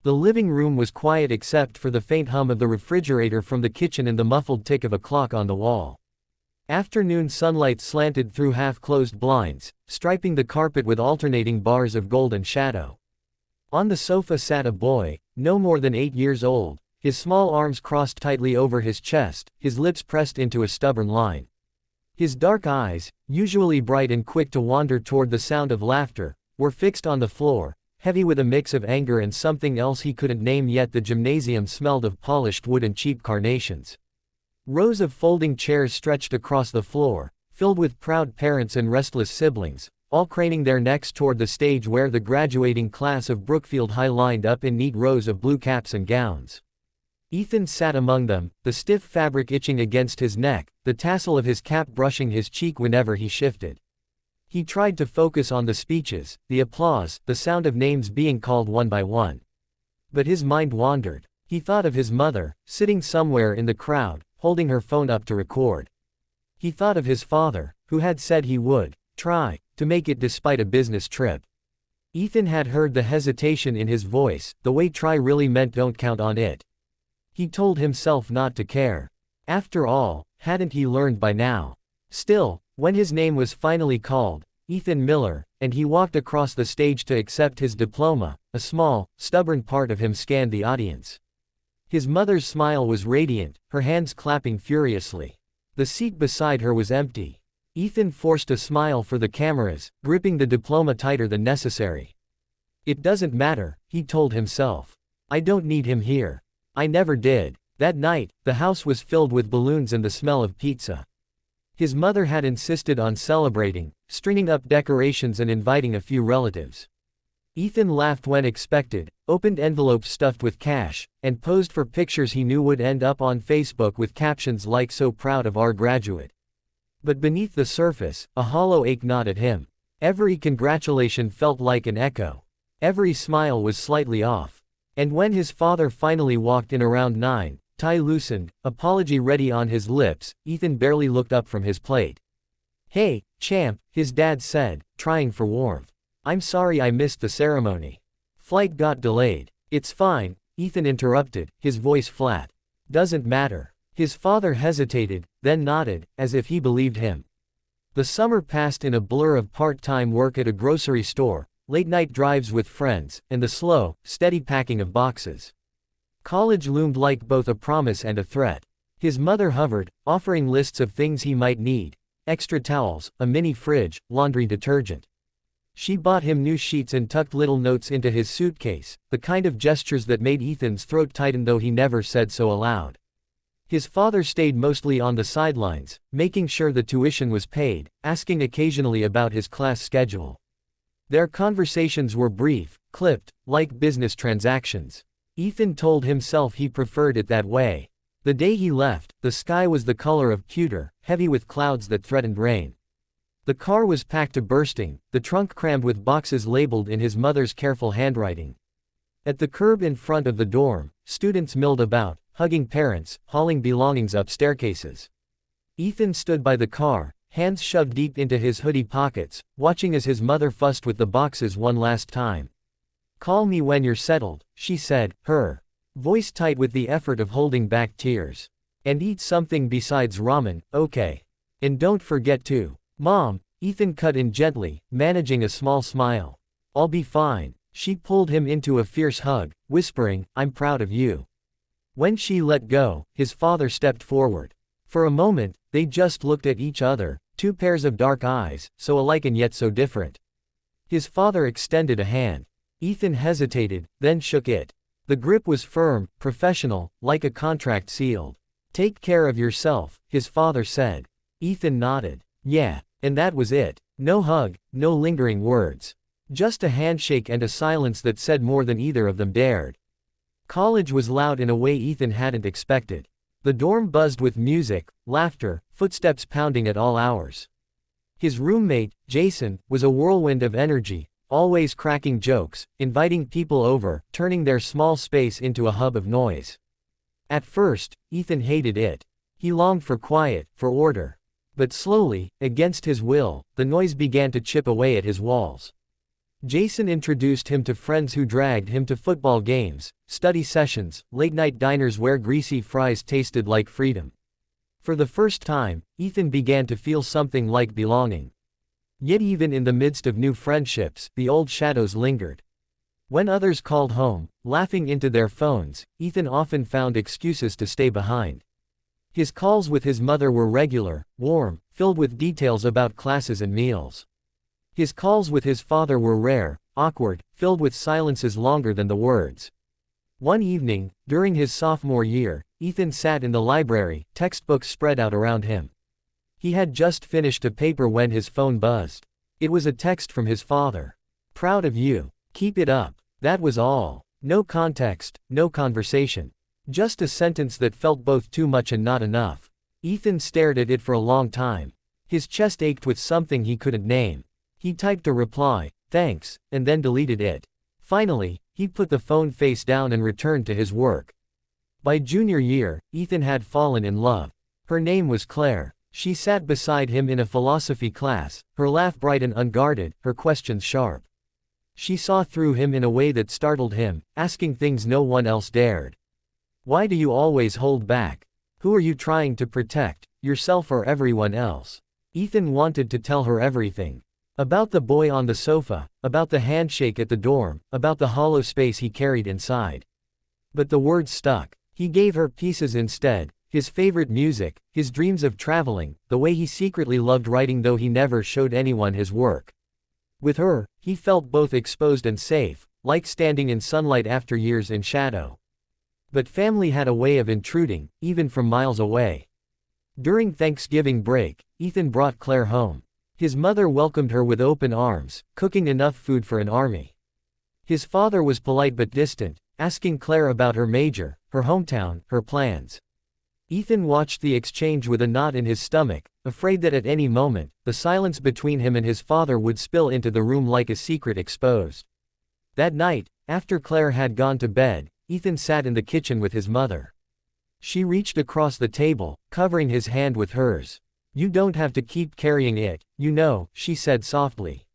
The living room was quiet except for the faint hum of the refrigerator from the kitchen and the muffled tick of a clock on the wall. Afternoon sunlight slanted through half-closed blinds, striping the carpet with alternating bars of golden shadow. On the sofa sat a boy, no more than 8 years old, his small arms crossed tightly over his chest, his lips pressed into a stubborn line. His dark eyes, usually bright and quick to wander toward the sound of laughter, were fixed on the floor, heavy with a mix of anger and something else he couldn't name yet. The gymnasium smelled of polished wood and cheap carnations. Rows of folding chairs stretched across the floor, filled with proud parents and restless siblings, all craning their necks toward the stage where the graduating class of Brookfield High lined up in neat rows of blue caps and gowns. Ethan sat among them, the stiff fabric itching against his neck, the tassel of his cap brushing his cheek whenever he shifted. He tried to focus on the speeches, the applause, the sound of names being called one by one. But his mind wandered. He thought of his mother, sitting somewhere in the crowd, holding her phone up to record. He thought of his father, who had said he would try to make it despite a business trip. Ethan had heard the hesitation in his voice, the way try really meant don't count on it. He told himself not to care. After all, hadn't he learned by now? Still, when his name was finally called, Ethan Miller, and he walked across the stage to accept his diploma, a small, stubborn part of him scanned the audience. His mother's smile was radiant, her hands clapping furiously. The seat beside her was empty. Ethan forced a smile for the cameras, gripping the diploma tighter than necessary. It doesn't matter, he told himself. I don't need him here. I never did. That night, the house was filled with balloons and the smell of pizza. His mother had insisted on celebrating, stringing up decorations and inviting a few relatives. Ethan laughed when expected, opened envelopes stuffed with cash, and posed for pictures he knew would end up on Facebook with captions like "So proud of our graduate." But beneath the surface, a hollow ache gnawed at him. Every congratulation felt like an echo. Every smile was slightly off. And when his father finally walked in around 9, tie loosened, apology ready on his lips, Ethan barely looked up from his plate. "Hey, champ," his dad said, trying for warmth. "I'm sorry I missed the ceremony. Flight got delayed." "It's fine," Ethan interrupted, his voice flat. "Doesn't matter." His father hesitated, then nodded, as if he believed him. The summer passed in a blur of part-time work at a grocery store, late-night drives with friends, and the slow, steady packing of boxes. College loomed like both a promise and a threat. His mother hovered, offering lists of things he might need: extra towels, a mini fridge, laundry detergent. She bought him new sheets and tucked little notes into his suitcase, the kind of gestures that made Ethan's throat tighten though he never said so aloud. His father stayed mostly on the sidelines, making sure the tuition was paid, asking occasionally about his class schedule. Their conversations were brief, clipped, like business transactions. Ethan told himself he preferred it that way. The day he left, the sky was the color of pewter, heavy with clouds that threatened rain. The car was packed to bursting, the trunk crammed with boxes labeled in his mother's careful handwriting. At the curb in front of the dorm, students milled about, hugging parents, hauling belongings up staircases. Ethan stood by the car, hands shoved deep into his hoodie pockets, watching as his mother fussed with the boxes one last time. "Call me when you're settled," she said, her voice tight with the effort of holding back tears. "And eat something besides ramen, okay? And don't forget to." "Mom," Ethan cut in gently, managing a small smile. "I'll be fine." She pulled him into a fierce hug, whispering, "I'm proud of you." When she let go, his father stepped forward. For a moment, they just looked at each other, two pairs of dark eyes, so alike and yet so different. His father extended a hand. Ethan hesitated, then shook it. The grip was firm, professional, like a contract sealed. "Take care of yourself," his father said. Ethan nodded. "Yeah." And that was it. No hug, no lingering words. Just a handshake and a silence that said more than either of them dared. College was loud in a way Ethan hadn't expected. The dorm buzzed with music, laughter, footsteps pounding at all hours. His roommate, Jason, was a whirlwind of energy, always cracking jokes, inviting people over, turning their small space into a hub of noise. At first, Ethan hated it. He longed for quiet, for order. But slowly, against his will, the noise began to chip away at his walls. Jason introduced him to friends who dragged him to football games, study sessions, late-night diners where greasy fries tasted like freedom. For the first time, Ethan began to feel something like belonging. Yet even in the midst of new friendships, the old shadows lingered. When others called home, laughing into their phones, Ethan often found excuses to stay behind. His calls with his mother were regular, warm, filled with details about classes and meals. His calls with his father were rare, awkward, filled with silences longer than the words. One evening, during his sophomore year, Ethan sat in the library, textbooks spread out around him. He had just finished a paper when his phone buzzed. It was a text from his father. "Proud of you. Keep it up." That was all. No context, no conversation. Just a sentence that felt both too much and not enough. Ethan stared at it for a long time. His chest ached with something he couldn't name. He typed a reply, "Thanks," and then deleted it. Finally, he put the phone face down and returned to his work. By junior year, Ethan had fallen in love. Her name was Claire. She sat beside him in a philosophy class, her laugh bright and unguarded, her questions sharp. She saw through him in a way that startled him, asking things no one else dared. "Why do you always hold back? Who are you trying to protect, yourself or everyone else?" Ethan wanted to tell her everything. About the boy on the sofa, about the handshake at the dorm, about the hollow space he carried inside. But the words stuck. He gave her pieces instead, his favorite music, his dreams of traveling, the way he secretly loved writing though he never showed anyone his work. With her, he felt both exposed and safe, like standing in sunlight after years in shadow. But family had a way of intruding, even from miles away. During Thanksgiving break, Ethan brought Claire home. His mother welcomed her with open arms, cooking enough food for an army. His father was polite but distant, asking Claire about her major, her hometown, her plans. Ethan watched the exchange with a knot in his stomach, afraid that at any moment, the silence between him and his father would spill into the room like a secret exposed. That night, after Claire had gone to bed, Ethan sat in the kitchen with his mother. She reached across the table, covering his hand with hers. "You don't have to keep carrying it, you know," she said softly.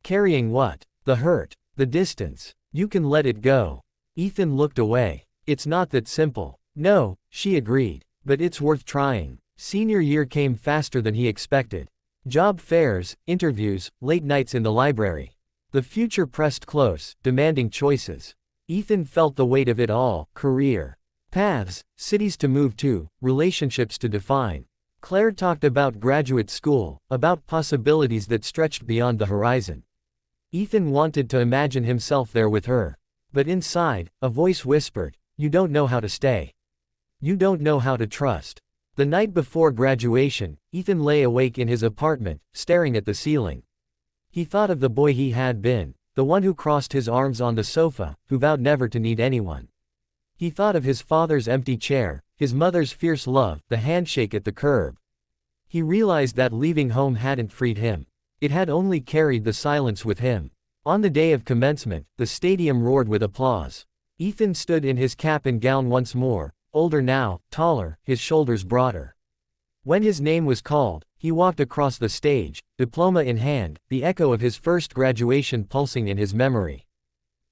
"Carrying what? The hurt, the distance. You can let it go." Ethan looked away. "It's not that simple." "No," she agreed. "But it's worth trying." Senior year came faster than he expected. Job fairs, interviews, late nights in the library. The future pressed close, demanding choices. Ethan felt the weight of it all: career, paths, cities to move to, relationships to define. Claire talked about graduate school, about possibilities that stretched beyond the horizon. Ethan wanted to imagine himself there with her. But inside, a voice whispered, "You don't know how to stay. You don't know how to trust." The night before graduation, Ethan lay awake in his apartment, staring at the ceiling. He thought of the boy he had been, the one who crossed his arms on the sofa, who vowed never to need anyone. He thought of his father's empty chair, his mother's fierce love, the handshake at the curb. He realized that leaving home hadn't freed him. It had only carried the silence with him. On the day of commencement, the stadium roared with applause. Ethan stood in his cap and gown once more, older now, taller, his shoulders broader. When his name was called, he walked across the stage, diploma in hand, the echo of his first graduation pulsing in his memory.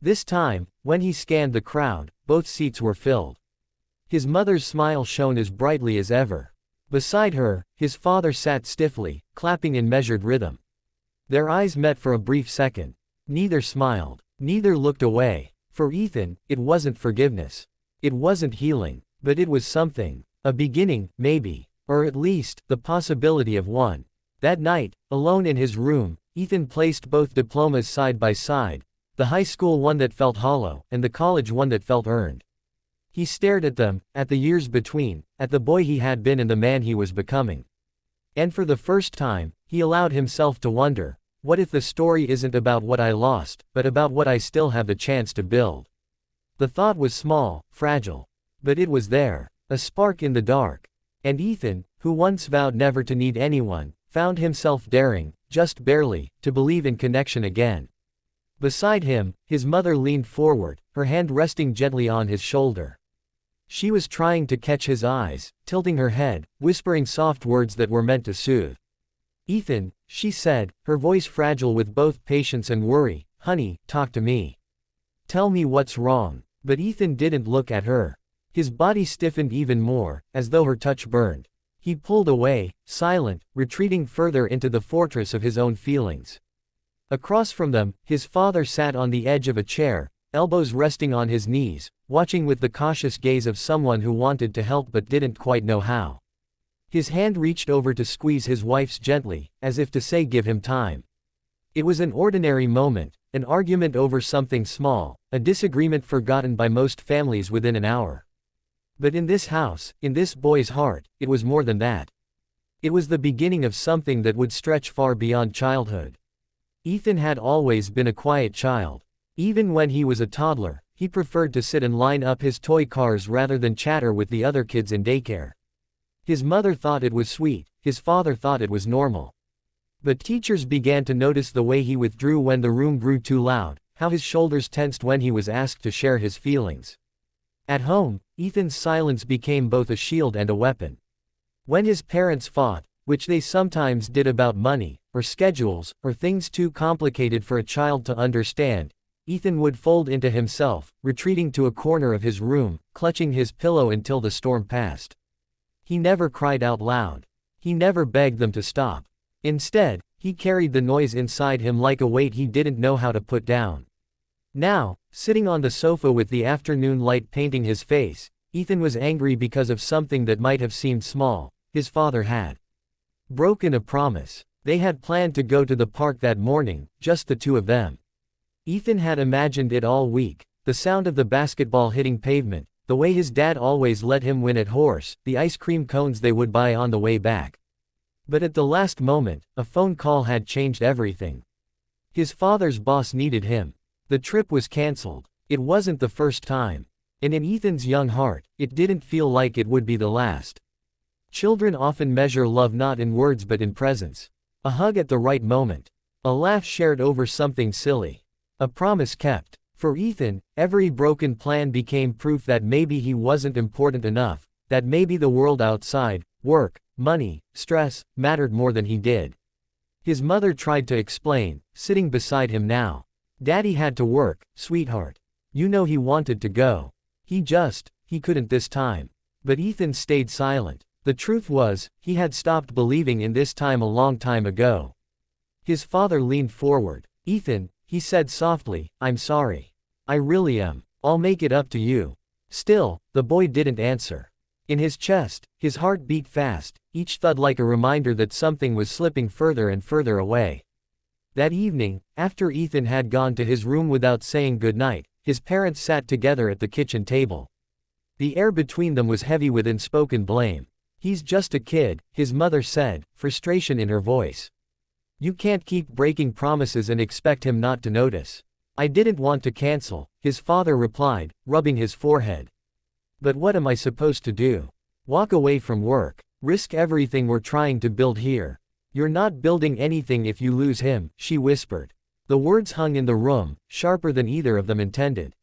This time, when he scanned the crowd, both seats were filled. His mother's smile shone as brightly as ever. Beside her, his father sat stiffly, clapping in measured rhythm. Their eyes met for a brief second. Neither smiled. Neither looked away. For Ethan, it wasn't forgiveness. It wasn't healing. But it was something. A beginning, maybe. Or at least, the possibility of one. That night, alone in his room, Ethan placed both diplomas side by side, the high school one that felt hollow, and the college one that felt earned. He stared at them, at the years between, at the boy he had been and the man he was becoming. And for the first time, he allowed himself to wonder, what if the story isn't about what I lost, but about what I still have the chance to build? The thought was small, fragile. But it was there, a spark in the dark. And Ethan, who once vowed never to need anyone, found himself daring, just barely, to believe in connection again. Beside him, his mother leaned forward, her hand resting gently on his shoulder. She was trying to catch his eyes, tilting her head, whispering soft words that were meant to soothe. "Ethan," she said, her voice fragile with both patience and worry, "Honey, talk to me. Tell me what's wrong." But Ethan didn't look at her. His body stiffened even more, as though her touch burned. He pulled away, silent, retreating further into the fortress of his own feelings. Across from them, his father sat on the edge of a chair, elbows resting on his knees, watching with the cautious gaze of someone who wanted to help but didn't quite know how. His hand reached over to squeeze his wife's gently, as if to say give him time. It was an ordinary moment, an argument over something small, a disagreement forgotten by most families within an hour. But in this house, in this boy's heart, it was more than that. It was the beginning of something that would stretch far beyond childhood. Ethan had always been a quiet child. Even when he was a toddler, he preferred to sit and line up his toy cars rather than chatter with the other kids in daycare. His mother thought it was sweet, his father thought it was normal. But teachers began to notice the way he withdrew when the room grew too loud, how his shoulders tensed when he was asked to share his feelings. At home, Ethan's silence became both a shield and a weapon. When his parents fought, which they sometimes did about money, or schedules, or things too complicated for a child to understand, Ethan would fold into himself, retreating to a corner of his room, clutching his pillow until the storm passed. He never cried out loud. He never begged them to stop. Instead, he carried the noise inside him like a weight he didn't know how to put down. Now, sitting on the sofa with the afternoon light painting his face, Ethan was angry because of something that might have seemed small. His father had broken a promise. They had planned to go to the park that morning, just the two of them. Ethan had imagined it all week, the sound of the basketball hitting pavement, the way his dad always let him win at horse, the ice cream cones they would buy on the way back. But at the last moment, a phone call had changed everything. His father's boss needed him. The trip was cancelled. It wasn't the first time. And in Ethan's young heart, it didn't feel like it would be the last. Children often measure love not in words but in presence. A hug at the right moment. A laugh shared over something silly. A promise kept. For Ethan, every broken plan became proof that maybe he wasn't important enough, that maybe the world outside, work, money, stress, mattered more than he did. His mother tried to explain, sitting beside him now. Daddy had to work, sweetheart. You know he wanted to go. He couldn't this time. But Ethan stayed silent. The truth was, he had stopped believing in this time a long time ago. His father leaned forward. "Ethan," he said softly, "I'm sorry. I really am. I'll make it up to you." Still, the boy didn't answer. In his chest, his heart beat fast, each thud like a reminder that something was slipping further and further away. That evening, after Ethan had gone to his room without saying goodnight, his parents sat together at the kitchen table. The air between them was heavy with unspoken blame. "He's just a kid," his mother said, frustration in her voice. "You can't keep breaking promises and expect him not to notice." "I didn't want to cancel," his father replied, rubbing his forehead. "But what am I supposed to do? Walk away from work? Risk everything we're trying to build here? You're not building anything if you lose him," she whispered. The words hung in the room, sharper than either of them intended.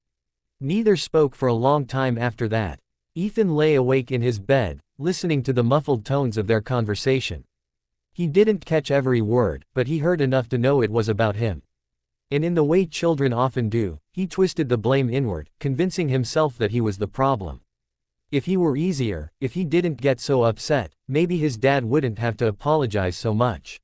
Neither spoke for a long time after that. Ethan lay awake in his bed, listening to the muffled tones of their conversation. He didn't catch every word, but he heard enough to know it was about him. And in the way children often do, he twisted the blame inward, convincing himself that he was the problem. If he were easier, if he didn't get so upset, maybe his dad wouldn't have to apologize so much.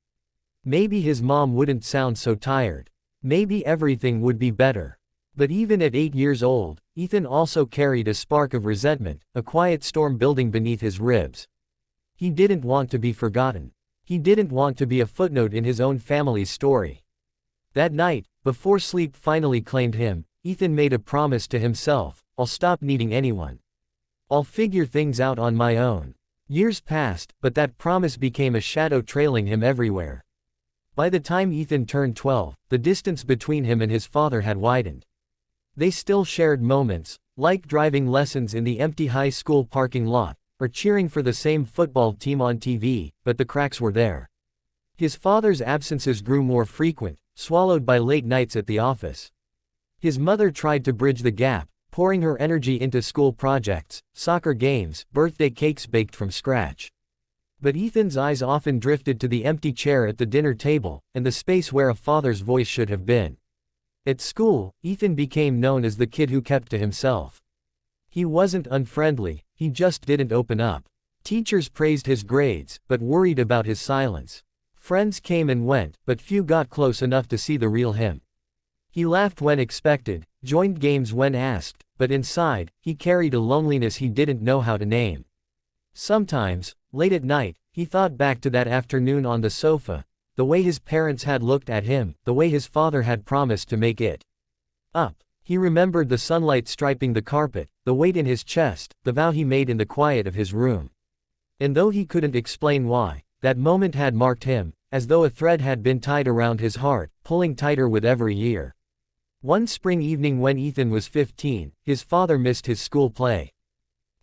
Maybe his mom wouldn't sound so tired. Maybe everything would be better. But even at 8 years old, Ethan also carried a spark of resentment, a quiet storm building beneath his ribs. He didn't want to be forgotten. He didn't want to be a footnote in his own family's story. That night, before sleep finally claimed him, Ethan made a promise to himself: "I'll stop needing anyone. I'll figure things out on my own." Years passed, but that promise became a shadow trailing him everywhere. By the time Ethan turned 12, the distance between him and his father had widened. They still shared moments, like driving lessons in the empty high school parking lot, or cheering for the same football team on TV, but the cracks were there. His father's absences grew more frequent, swallowed by late nights at the office. His mother tried to bridge the gap, pouring her energy into school projects, soccer games, birthday cakes baked from scratch. But Ethan's eyes often drifted to the empty chair at the dinner table, and the space where a father's voice should have been. At school, Ethan became known as the kid who kept to himself. He wasn't unfriendly, he just didn't open up. Teachers praised his grades, but worried about his silence. Friends came and went, but few got close enough to see the real him. He laughed when expected, joined games when asked, but inside, he carried a loneliness he didn't know how to name. Sometimes, late at night, he thought back to that afternoon on the sofa, the way his parents had looked at him, the way his father had promised to make it up. He remembered the sunlight striping the carpet, the weight in his chest, the vow he made in the quiet of his room. And though he couldn't explain why, that moment had marked him, as though a thread had been tied around his heart, pulling tighter with every year. One spring evening when Ethan was 15, his father missed his school play.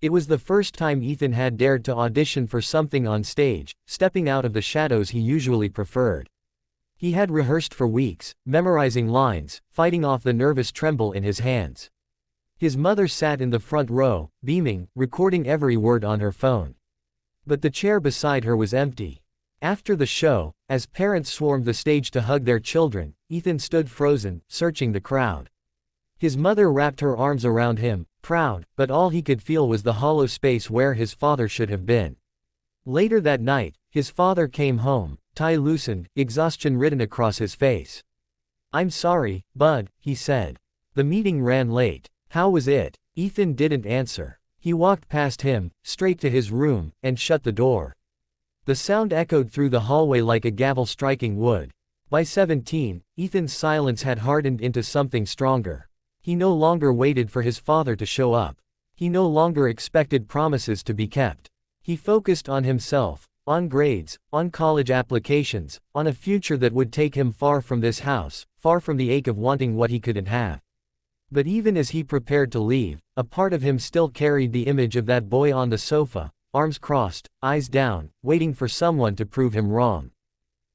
It was the first time Ethan had dared to audition for something on stage, stepping out of the shadows he usually preferred. He had rehearsed for weeks, memorizing lines, fighting off the nervous tremble in his hands. His mother sat in the front row, beaming, recording every word on her phone. But the chair beside her was empty. After the show, as parents swarmed the stage to hug their children, Ethan stood frozen, searching the crowd. His mother wrapped her arms around him, proud, but all he could feel was the hollow space where his father should have been. Later that night, his father came home, tie loosened, exhaustion written across his face. "I'm sorry, Bud," he said. The meeting ran late. "How was it?" Ethan didn't answer. He walked past him, straight to his room, and shut the door. The sound echoed through the hallway like a gavel striking wood. By 17, Ethan's silence had hardened into something stronger. He no longer waited for his father to show up. He no longer expected promises to be kept. He focused on himself, on grades, on college applications, on a future that would take him far from this house, far from the ache of wanting what he couldn't have. But even as he prepared to leave, a part of him still carried the image of that boy on the sofa, arms crossed, eyes down, waiting for someone to prove him wrong.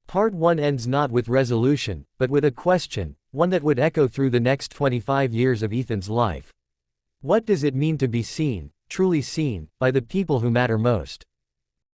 Part 1 ends not with resolution, but with a question, one that would echo through the next 25 years of Ethan's life. What does it mean to be seen, truly seen, by the people who matter most?